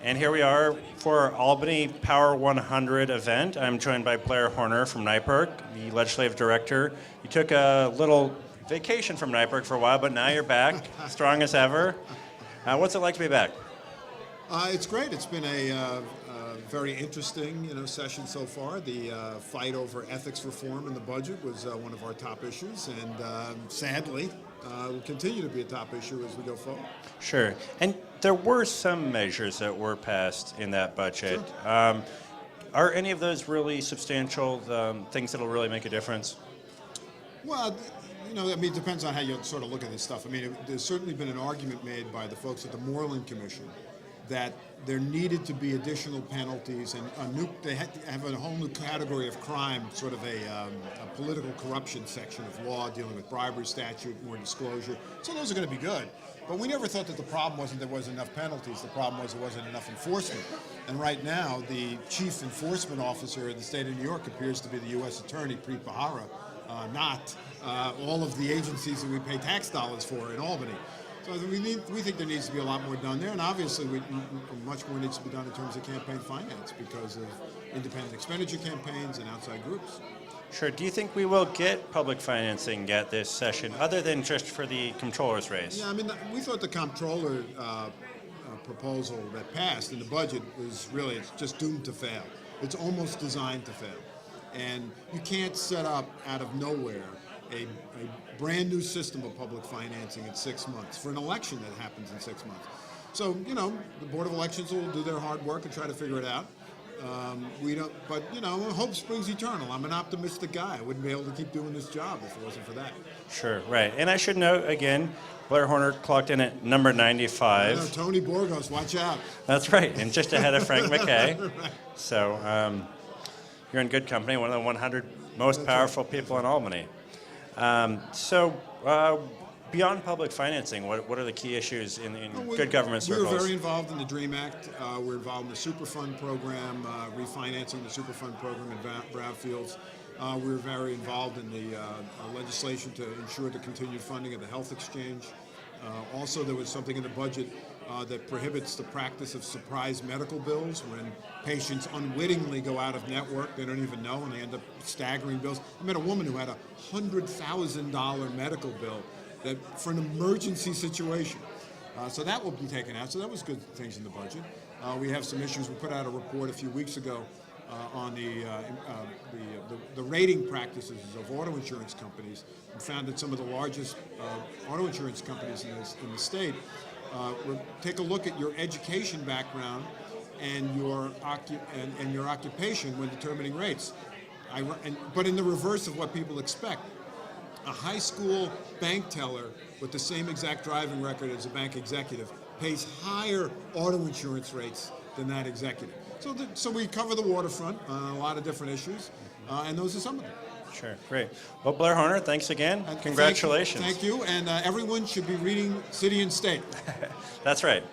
And here we are for our Albany Power 100 event. I'm joined by Blair Horner from NYPIRG, the legislative director. You took a little vacation from NYPIRG for a while, but now you're back, strong as ever. What's it like to be back? It's great. It's been a very interesting, session so far. The fight over ethics reform in the budget was one of our top issues, and sadly, will continue to be a top issue as we go forward. Sure. And there were some measures that were passed in that budget. Sure. Are any of those really substantial things that'll really make a difference? Well, it depends on how you sort of look at this stuff. There's certainly been an argument made by the folks at the Moreland Commission that there needed to be additional penalties, and they had to have a whole new category of crime, sort of a political corruption section of law dealing with bribery statute, more disclosure. So those are going to be good. But we never thought that the problem wasn't there wasn't enough penalties. The problem was there wasn't enough enforcement. And right now, the chief enforcement officer in the state of New York appears to be the U.S. Attorney, Preet Bharara, not all of the agencies that we pay tax dollars for in Albany. So we think there needs to be a lot more done there, and obviously much more needs to be done in terms of campaign finance because of independent expenditure campaigns and outside groups. Sure. Do you think we will get public financing at this session, other than just for the comptroller's race? Yeah, we thought the comptroller proposal that passed in the budget was really, it's just doomed to fail. It's almost designed to fail. And you can't set up out of nowhere a brand new system of public financing in 6 months for an election that happens in 6 months. So, the Board of Elections will do their hard work and try to figure it out. But hope springs eternal. I'm an optimistic guy. I wouldn't be able to keep doing this job if it wasn't for that. Sure, right. And I should note, again, Blair Horner clocked in at number 95. I know, Tony Borgos, watch out. That's right, and just ahead of Frank McKay. Right. So you're in good company, one of the 100 most powerful people in Albany. Beyond public financing, what are the key issues in good government circles? We were very involved in the DREAM Act. We're involved in the Superfund program, refinancing the Superfund program in brownfields. We were very involved in the legislation to ensure the continued funding of the health exchange. Also, there was something in the budget that prohibits the practice of surprise medical bills when patients unwittingly go out of network. They don't even know, and they end up staggering bills. I met a woman who had a $100,000 medical bill for an emergency situation. So that will be taken out. So that was good things in the budget. We have some issues. We put out a report a few weeks ago on the rating practices of auto insurance companies, and found that some of the largest auto insurance companies in the state take a look at your education background and your occupation when determining rates. But in the reverse of what people expect. A high school bank teller with the same exact driving record as a bank executive pays higher auto insurance rates than that executive. So we cover the waterfront on a lot of different issues, and those are some of them. Sure, great. Well, Blair Horner, thanks again. Congratulations. Thank you, and everyone should be reading City and State. That's right.